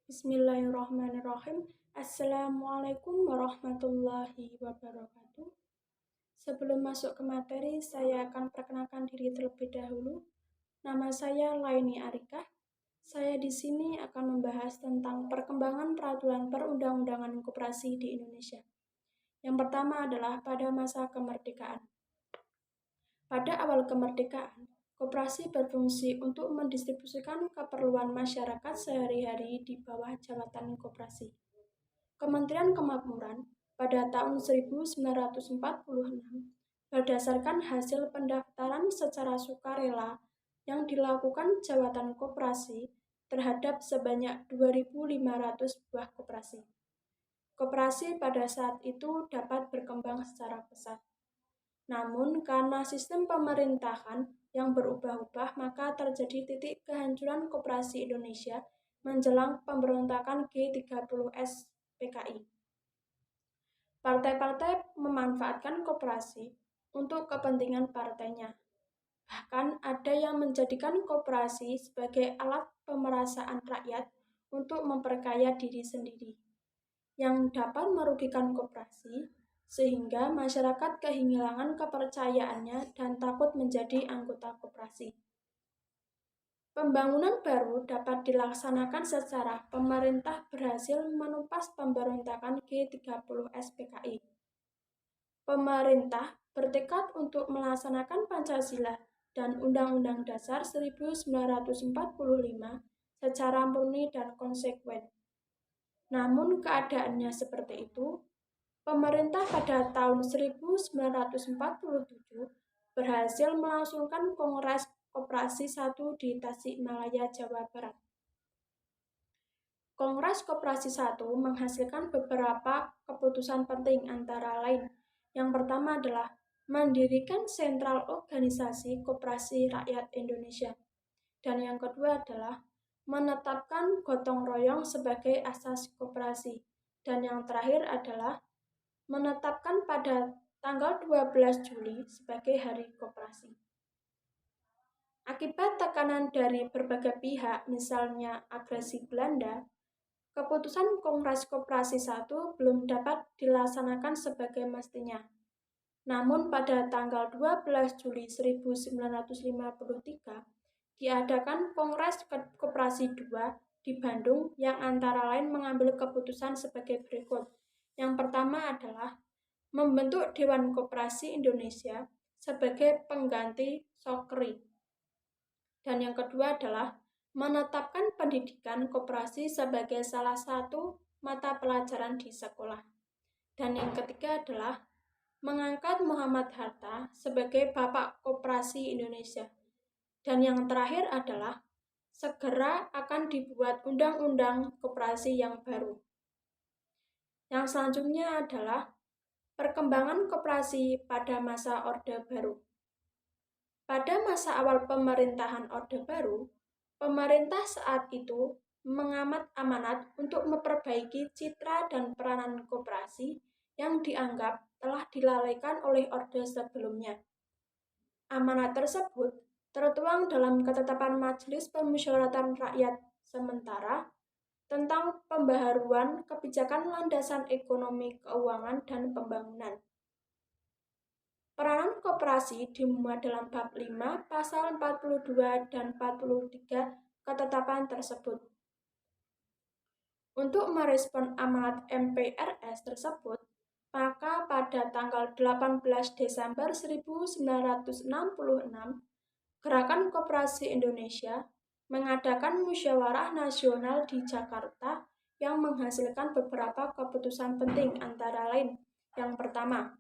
Bismillahirrahmanirrahim. Assalamualaikum warahmatullahi wabarakatuh. Sebelum masuk ke materi, saya akan perkenalkan diri terlebih dahulu. Nama saya Laini Arika. Saya di sini akan membahas tentang perkembangan peraturan perundang-undangan koperasi di Indonesia. Yang pertama adalah pada masa kemerdekaan. Pada awal kemerdekaan, koperasi berfungsi untuk mendistribusikan keperluan masyarakat sehari-hari di bawah jabatan koperasi. Kementerian Kemakmuran pada tahun 1946 berdasarkan hasil pendaftaran secara sukarela yang dilakukan jabatan koperasi terhadap sebanyak 2.500 buah koperasi. Koperasi pada saat itu dapat berkembang secara pesat. Namun, karena sistem pemerintahan yang berubah-ubah, maka terjadi titik kehancuran koperasi Indonesia menjelang pemberontakan G30S PKI. Partai-partai memanfaatkan koperasi untuk kepentingan partainya. Bahkan ada yang menjadikan koperasi sebagai alat pemerasaan rakyat untuk memperkaya diri sendiri, yang dapat merugikan koperasi, sehingga masyarakat kehilangan kepercayaannya dan takut menjadi anggota koperasi. Pembangunan baru dapat dilaksanakan secara pemerintah berhasil menumpas pemberontakan G30S PKI. Pemerintah bertekad untuk melaksanakan Pancasila dan Undang-Undang Dasar 1945 secara murni dan konsekuen. Namun keadaannya seperti itu, pemerintah pada tahun 1947 berhasil melangsungkan Kongres Koperasi 1 di Tasikmalaya, Jawa Barat. Kongres Koperasi 1 menghasilkan beberapa keputusan penting antara lain. Yang pertama adalah mendirikan Sentral Organisasi Koperasi Rakyat Indonesia. Dan yang kedua adalah menetapkan gotong royong sebagai asas koperasi. Dan yang terakhir adalah menetapkan pada tanggal 12 Juli sebagai Hari Koperasi. Akibat tekanan dari berbagai pihak, misalnya agresi Belanda, keputusan Kongres Koperasi 1 belum dapat dilaksanakan sebagai mestinya. Namun pada tanggal 12 Juli 1953, diadakan Kongres Koperasi 2 di Bandung yang antara lain mengambil keputusan sebagai berikut. Yang pertama adalah membentuk Dewan Koperasi Indonesia sebagai pengganti Sokri. Dan yang kedua adalah menetapkan pendidikan koperasi sebagai salah satu mata pelajaran di sekolah. Dan yang ketiga adalah mengangkat Muhammad Hatta sebagai Bapak Koperasi Indonesia. Dan yang terakhir adalah segera akan dibuat undang-undang koperasi yang baru. Yang selanjutnya adalah perkembangan koperasi pada masa Orde Baru. Pada masa awal pemerintahan Orde Baru, pemerintah saat itu mengamat amanat untuk memperbaiki citra dan peranan koperasi yang dianggap telah dilalaikan oleh orde sebelumnya. Amanat tersebut tertuang dalam ketetapan Majelis Permusyawaratan Rakyat sementara tentang pembaharuan kebijakan landasan ekonomi, keuangan, dan pembangunan. Peranan koperasi dimuat dalam bab 5 pasal 42 dan 43 ketetapan tersebut. Untuk merespon amanat MPRS tersebut, maka pada tanggal 18 Desember 1966, Gerakan Koperasi Indonesia mengadakan musyawarah nasional di Jakarta yang menghasilkan beberapa keputusan penting antara lain. Yang pertama,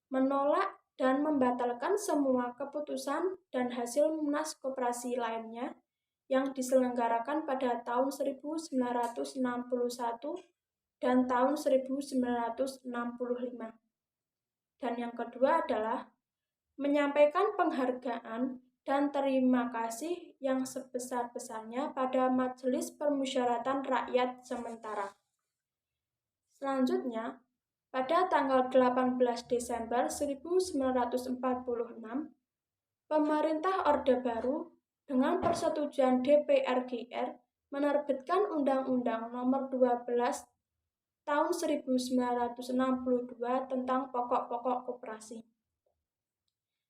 menolak dan membatalkan semua keputusan dan hasil munas koperasi lainnya yang diselenggarakan pada tahun 1961 dan tahun 1965. Dan yang kedua adalah menyampaikan penghargaan dan terima kasih yang sebesar-besarnya pada Majelis Permusyawaratan Rakyat sementara. Selanjutnya, pada tanggal 18 Desember 1946, pemerintah Orde Baru dengan persetujuan DPR GR menerbitkan Undang-Undang Nomor 12 Tahun 1962 tentang pokok-pokok koperasi.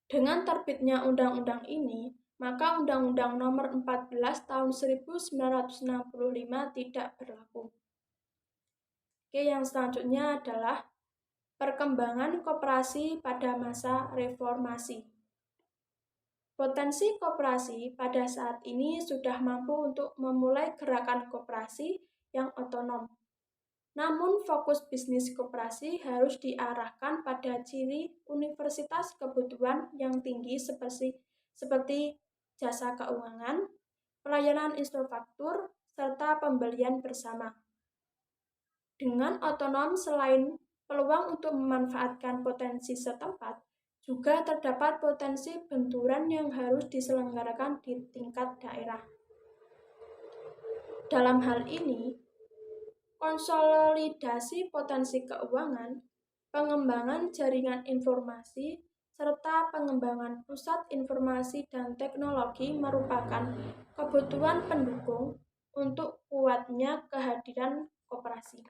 Dengan terbitnya undang-undang ini, maka Undang-Undang Nomor 14 Tahun 1965 tidak berlaku. Oke, yang selanjutnya adalah perkembangan koperasi pada masa reformasi. Potensi koperasi pada saat ini sudah mampu untuk memulai gerakan koperasi yang otonom. Namun, fokus bisnis koperasi harus diarahkan pada ciri universitas kebutuhan yang tinggi seperti jasa keuangan, pelayanan infrastruktur, serta pembelian bersama. Dengan otonom, selain peluang untuk memanfaatkan potensi setempat, juga terdapat potensi benturan yang harus diselenggarakan di tingkat daerah. Dalam hal ini, konsolidasi potensi keuangan, pengembangan jaringan informasi, serta pengembangan pusat informasi dan teknologi merupakan kebutuhan pendukung untuk kuatnya kehadiran koperasi.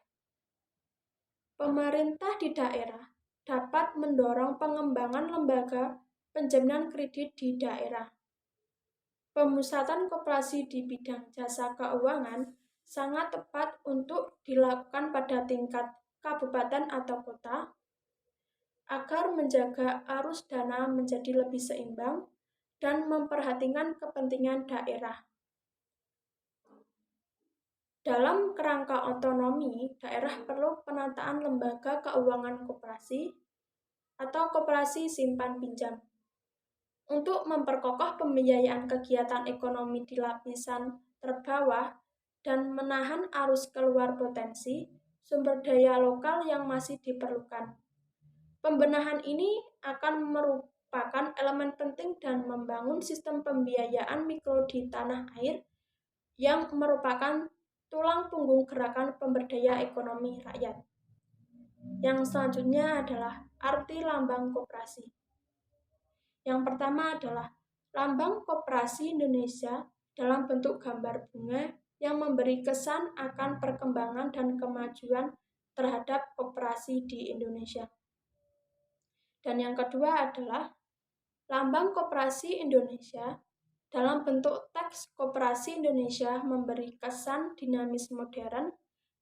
Pemerintah di daerah dapat mendorong pengembangan lembaga penjaminan kredit di daerah. Pemusatan koperasi di bidang jasa keuangan sangat tepat untuk dilakukan pada tingkat kabupaten atau kota agar menjaga arus dana menjadi lebih seimbang dan memperhatikan kepentingan daerah. Dalam kerangka otonomi, daerah perlu penataan lembaga keuangan koperasi atau koperasi simpan pinjam untuk memperkokoh pembiayaan kegiatan ekonomi di lapisan terbawah dan menahan arus keluar potensi sumber daya lokal yang masih diperlukan. Pembenahan ini akan merupakan elemen penting dan membangun sistem pembiayaan mikro di tanah air yang merupakan tulang punggung gerakan pemberdaya ekonomi rakyat. Yang selanjutnya adalah arti lambang koperasi. Yang pertama adalah lambang koperasi Indonesia dalam bentuk gambar bunga yang memberi kesan akan perkembangan dan kemajuan terhadap koperasi di Indonesia. Dan yang kedua adalah lambang koperasi Indonesia dalam bentuk teks koperasi Indonesia memberi kesan dinamis modern,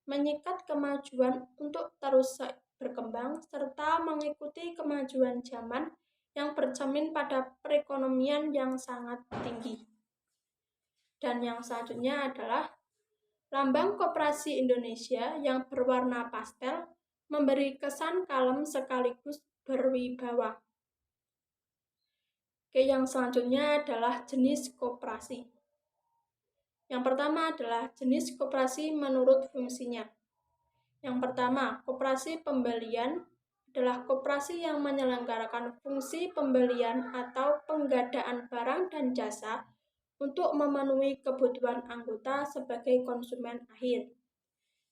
menyikat kemajuan untuk terus berkembang, serta mengikuti kemajuan zaman yang bercermin pada perekonomian yang sangat tinggi. Dan yang selanjutnya adalah lambang koperasi Indonesia yang berwarna pastel memberi kesan kalem sekaligus berwibawa. Oke, yang selanjutnya adalah jenis koperasi. Yang pertama adalah jenis koperasi menurut fungsinya. Yang pertama, koperasi pembelian adalah koperasi yang menyelenggarakan fungsi pembelian atau penggadaan barang dan jasa untuk memenuhi kebutuhan anggota sebagai konsumen akhir.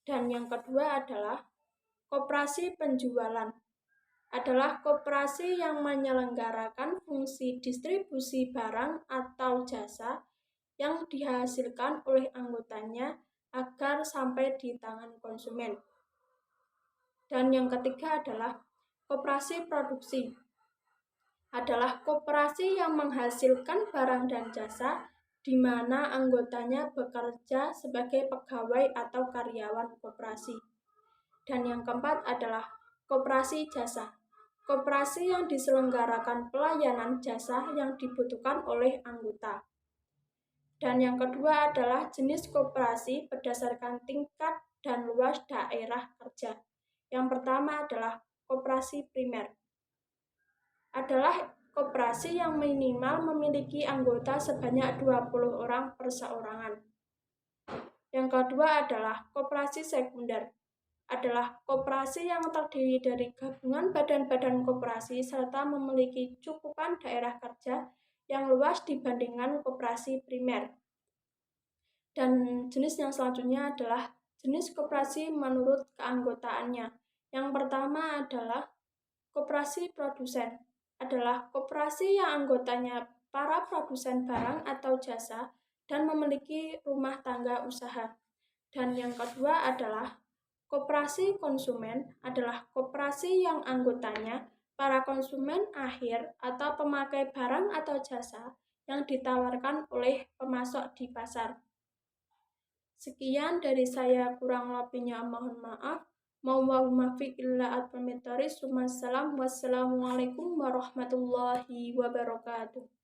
Dan yang kedua adalah koperasi penjualan. Adalah koperasi yang menyelenggarakan fungsi distribusi barang atau jasa yang dihasilkan oleh anggotanya agar sampai di tangan konsumen. Dan yang ketiga adalah koperasi produksi. Adalah koperasi yang menghasilkan barang dan jasa di mana anggotanya bekerja sebagai pegawai atau karyawan koperasi. Dan yang keempat adalah koperasi jasa. Koperasi yang diselenggarakan pelayanan jasa yang dibutuhkan oleh anggota. Dan yang kedua adalah jenis koperasi berdasarkan tingkat dan luas daerah kerja. Yang pertama adalah koperasi primer. Adalah koperasi yang minimal memiliki anggota sebanyak 20 orang perseorangan. Yang kedua adalah koperasi sekunder. Adalah koperasi yang terdiri dari gabungan badan-badan koperasi serta memiliki cukupan daerah kerja yang luas dibandingkan koperasi primer. Dan jenis yang selanjutnya adalah jenis koperasi menurut keanggotaannya. Yang pertama adalah koperasi produsen. Adalah koperasi yang anggotanya para produsen barang atau jasa dan memiliki rumah tangga usaha. Dan yang kedua adalah koperasi konsumen adalah koperasi yang anggotanya para konsumen akhir atau pemakai barang atau jasa yang ditawarkan oleh pemasok di pasar. Sekian dari saya, kurang lebihnya mohon maaf. Wassalamualaikum warahmatullahi wabarakatuh.